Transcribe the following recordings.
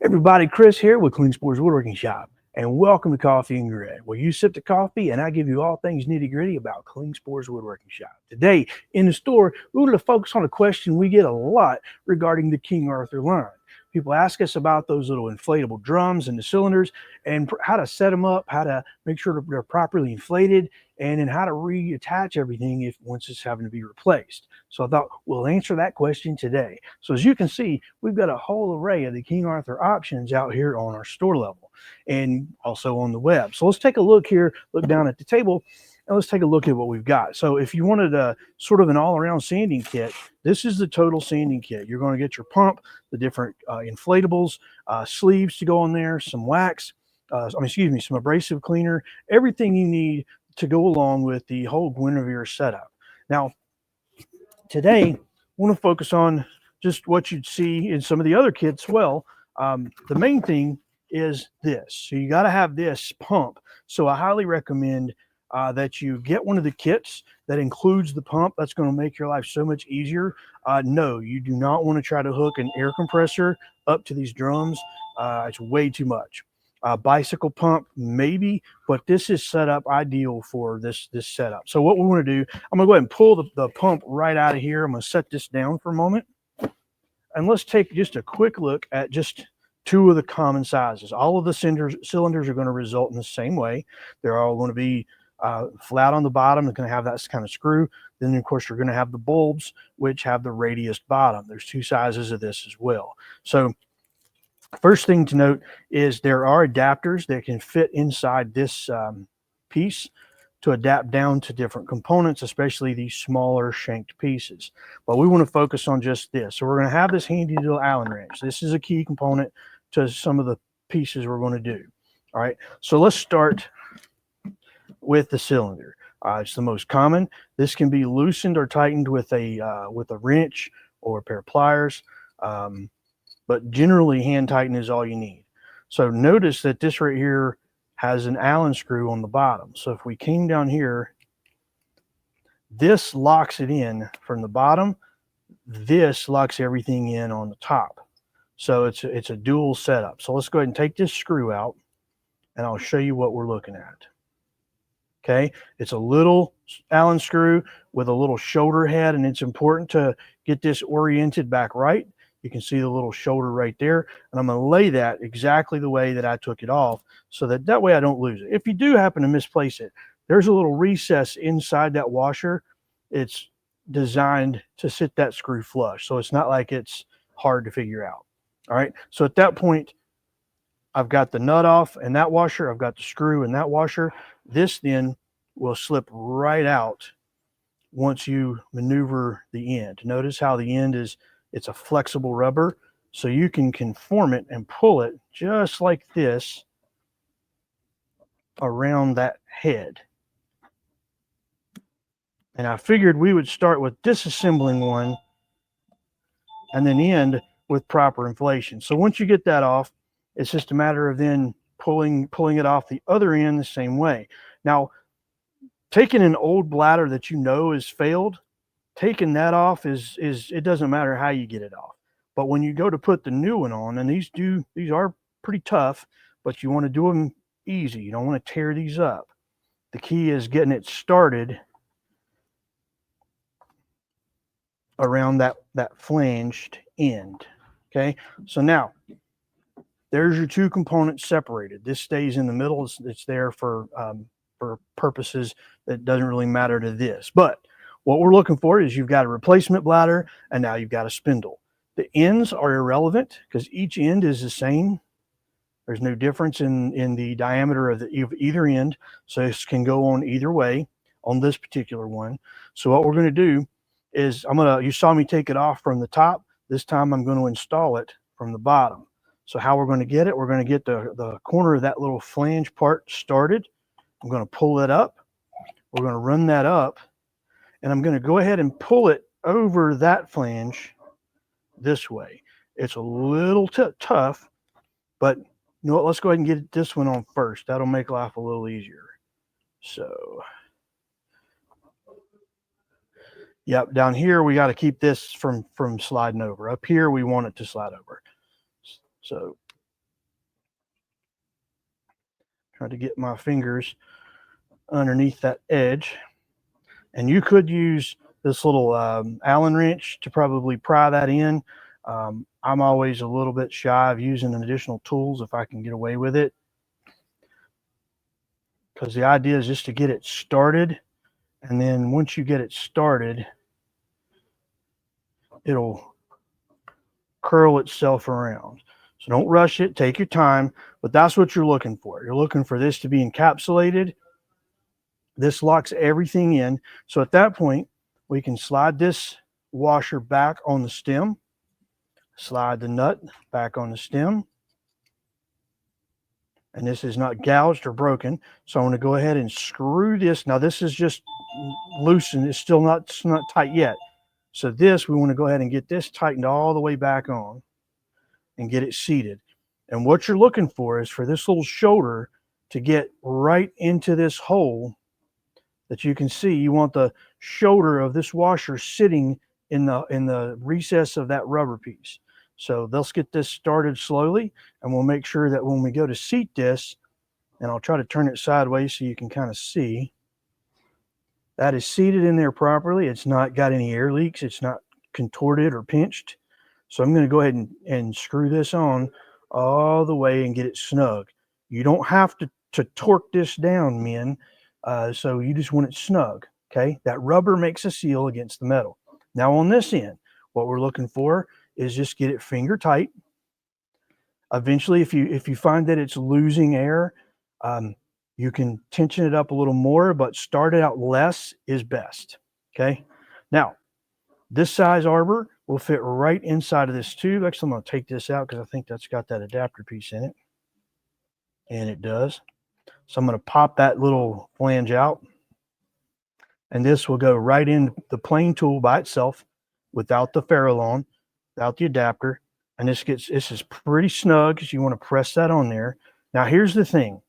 Everybody, Chris here with Klingspor's Woodworking Shop, and welcome to Coffee and Grit, where you sip the coffee and I give you all things nitty-gritty about Klingspor's Woodworking Shop. Today, in the store, we're going to focus on a question we get a lot regarding the King Arthur line. People ask us about those little inflatable drums and the cylinders and how to set them up, how to make sure they're properly inflated, and then how to reattach everything if once it's having to be replaced. So I thought we'll answer that question today. So as you can see, we've got a whole array of the King Arthur options out here on our store level and also on the web. So let's take a look here, look down at the table, and let's take a look at what we've got. So if you wanted a sort of an all-around sanding kit, this is the total sanding kit. You're going to get your pump, the different inflatables, sleeves to go on there, some wax, some abrasive cleaner, everything you need to go along with the whole Guinevere setup. Now, today, I want to focus on just what you'd see in some of the other kits. Well, the main thing is this. So you got to have this pump. So I highly recommend that you get one of the kits that includes the pump. That's going to make your life so much easier. No, you do not want to try to hook an air compressor up to these drums. It's way too much. Bicycle pump, maybe, but this is set up ideal for this setup. So what we want to do, I'm going to go ahead and pull the pump right out of here. I'm going to set this down for a moment. And let's take just a quick look at just two of the common sizes. All of the cylinders are going to result in the same way. They're all going to be flat on the bottom. They're going to have that kind of screw. Then, of course, you're going to have the bulbs, which have the radius bottom. There's two sizes of this as well. So first thing to note is there are adapters that can fit inside this piece to adapt down to different components, especially these smaller shanked pieces. But we want to focus on just this. So we're going to have this handy little Allen wrench. This is a key component to some of the pieces we're going to do. All right, so let's start with the cylinder. It's the most common. This can be loosened or tightened with a wrench or a pair of pliers, but generally hand tighten is all you need. So notice that this right here has an Allen screw on the bottom. So if we came down here, this locks it in from the bottom. This locks everything in on the top. So it's a dual setup. So let's go ahead and take this screw out and I'll show you what we're looking at. Okay, it's a little Allen screw with a little shoulder head, and it's important to get this oriented back right. You can see the little shoulder right there, and I'm going to lay that exactly the way that I took it off so that way I don't lose it. If you do happen to misplace it, there's a little recess inside that washer. It's designed to sit that screw flush, so it's not like it's hard to figure out. All right, so at that point, I've got the nut off and that washer. I've got the screw in that washer. This then will slip right out once you maneuver the end. Notice how the end is, it's a flexible rubber, so you can conform it and pull it just like this around that head. And I figured we would start with disassembling one and then end with proper inflation. So once you get that off, it's just a matter of then pulling it off the other end the same way. Now, taking an old bladder that you know is failed, taking that off is it doesn't matter how you get it off. But when you go to put the new one on, and these are pretty tough, but you want to do them easy. You don't want to tear these up. The key is getting it started around that flanged end. Okay, so now there's your two components separated. This stays in the middle. It's there for purposes that doesn't really matter to this. But what we're looking for is you've got a replacement bladder and now you've got a spindle. The ends are irrelevant because each end is the same. There's no difference in the diameter of either end. So this can go on either way on this particular one. So what we're going to do is you saw me take it off from the top. This time I'm going to install it from the bottom. So how we're going to get it, we're going to get the corner of that little flange part started. I'm going to pull it up. We're going to run that up. And I'm going to go ahead and pull it over that flange this way. It's a little tough, but you know what? Let's go ahead and get this one on first. That'll make life a little easier. So, yep, down here we got to keep this from sliding over. Up here we want it to slide over. So Try to get my fingers underneath that edge. And you could use this little Allen wrench to probably pry that in. I'm always a little bit shy of using additional tools if I can get away with it, because the idea is just to get it started, and then once you get it started, it'll curl itself around. So don't rush it, take your time, but that's what you're looking for. You're looking for this to be encapsulated. This locks everything in. So at that point, we can slide this washer back on the stem, slide the nut back on the stem, and this is not gouged or broken. So I'm going to go ahead and screw this. Now this is just loosened. It's still not tight yet. So this, we want to go ahead and get this tightened all the way back on and get it seated. And what you're looking for is for this little shoulder to get right into this hole that you can see. You want the shoulder of this washer sitting in the recess of that rubber piece. So let's get this started slowly, and we'll make sure that when we go to seat this, and I'll try to turn it sideways so you can kind of see, that is seated in there properly. It's not got any air leaks. It's not contorted or pinched. So I'm going to go ahead and screw this on all the way and get it snug. You don't have to torque this down, men. So you just want it snug, okay? That rubber makes a seal against the metal. Now on this end, what we're looking for is just get it finger tight. Eventually, if you find that it's losing air, you can tension it up a little more, but start it out less is best, okay? Now, this size arbor will fit right inside of this tube. Actually, I'm going to take this out because I think that's got that adapter piece in it, and it does. So I'm going to pop that little flange out, and this will go right in the plain tool by itself without the ferrule on, without the adapter. And this is pretty snug because you want to press that on there. Now here's the thing.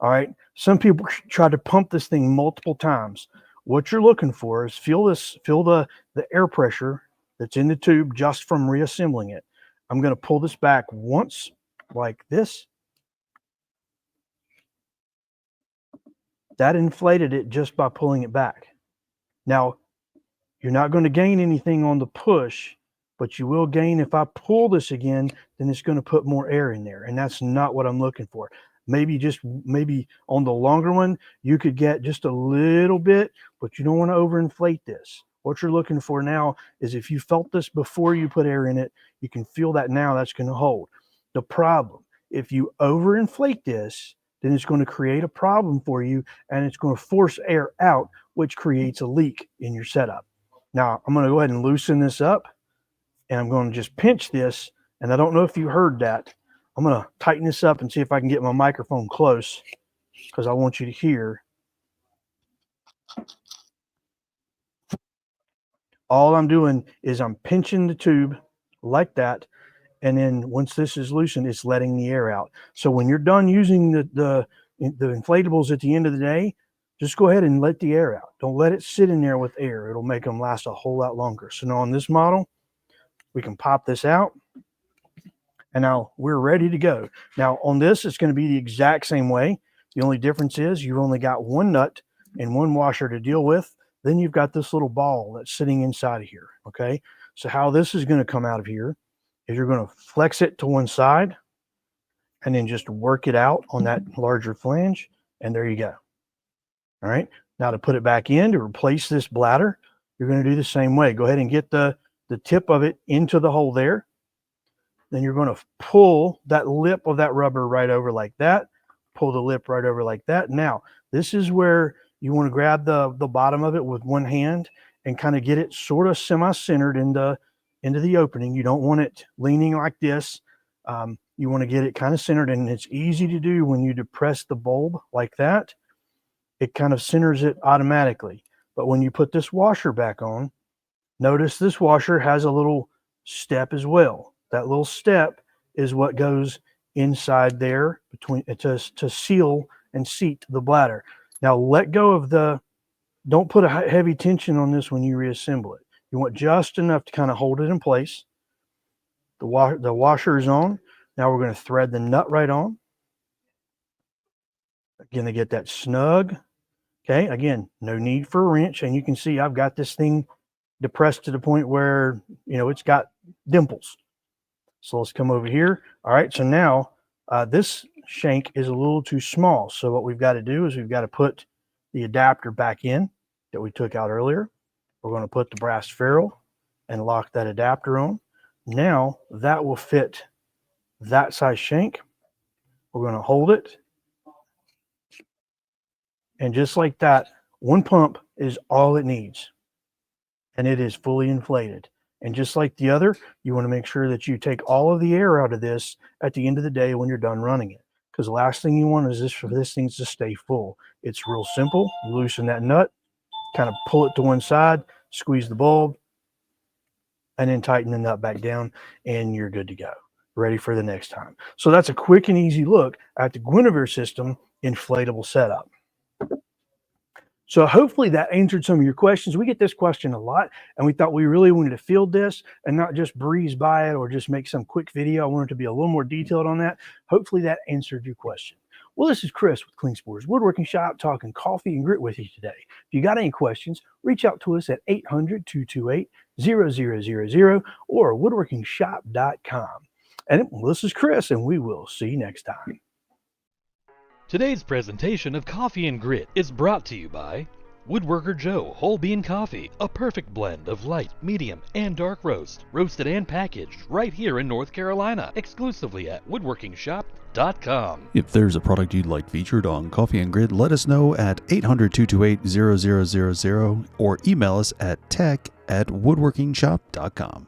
All right, some people try to pump this thing multiple times. What you're looking for is feel the air pressure that's in the tube just from reassembling it. I'm going to pull this back once like this. That inflated it just by pulling it back. Now, you're not going to gain anything on the push, but you will gain if I pull this again, then it's going to put more air in there, and that's not what I'm looking for. Maybe on the longer one, you could get just a little bit, but you don't want to overinflate this. What you're looking for now is if you felt this before you put air in it, you can feel that now that's going to hold. The problem, if you overinflate this, then it's going to create a problem for you, and it's going to force air out, which creates a leak in your setup. Now, I'm going to go ahead and loosen this up, and I'm going to just pinch this, and I don't know if you heard that. I'm going to tighten this up and see if I can get my microphone close because I want you to hear. All I'm doing is I'm pinching the tube like that, and then once this is loosened, it's letting the air out. So when you're done using the inflatables at the end of the day, just go ahead and let the air out. Don't let it sit in there with air. It'll make them last a whole lot longer. So now on this model, we can pop this out. And now we're ready to go. Now on this, it's going to be the exact same way. The only difference is you've only got one nut and one washer to deal with. Then you've got this little ball that's sitting inside of here, okay? So how this is going to come out of here is you're going to flex it to one side and then just work it out on that larger flange, and there you go. All right, now to put it back in, to replace this bladder, you're going to do the same way. Go ahead and get the tip of it into the hole there. Then you're going to pull that lip of that rubber right over like that. Pull the lip right over like that. Now, this is where you want to grab the bottom of it with one hand and kind of get it sort of semi-centered into the opening. You don't want it leaning like this. You want to get it kind of centered, and it's easy to do when you depress the bulb like that. It kind of centers it automatically. But when you put this washer back on, notice this washer has a little step as well. That little step is what goes inside there between to seal and seat the bladder. Now let go of don't put a heavy tension on this when you reassemble it. You want just enough to kind of hold it in place. The washer is on. Now we're going to thread the nut right on. Again, they get that snug. Okay, again, no need for a wrench. And you can see I've got this thing depressed to the point where, it's got dimples. So let's come over here. All right, so now this shank is a little too small. So what we've got to do is we've got to put the adapter back in that we took out earlier. We're going to put the brass ferrule and lock that adapter on. Now that will fit that size shank. We're going to hold it. And just like that, one pump is all it needs. And it is fully inflated. And just like the other, you want to make sure that you take all of the air out of this at the end of the day when you're done running it. Because the last thing you want is for this thing to stay full. It's real simple. You loosen that nut, kind of pull it to one side, squeeze the bulb, and then tighten the nut back down, and you're good to go. Ready for the next time. So that's a quick and easy look at the Guinevere system inflatable setup. So hopefully that answered some of your questions. We get this question a lot, and we thought we really wanted to field this and not just breeze by it or just make some quick video. I wanted to be a little more detailed on that. Hopefully that answered your question. Well, this is Chris with Klingspor's Woodworking Shop talking coffee and grit with you today. If you got any questions, reach out to us at 800-228-0000 or woodworkingshop.com. And this is Chris, and we will see you next time. Today's presentation of Coffee and Grit is brought to you by Woodworker Joe Whole Bean Coffee, a perfect blend of light, medium, and dark roast, roasted and packaged right here in North Carolina, exclusively at woodworkingshop.com. If there's a product you'd like featured on Coffee and Grit, let us know at 800-228-0000 or email us at tech@woodworkingshop.com.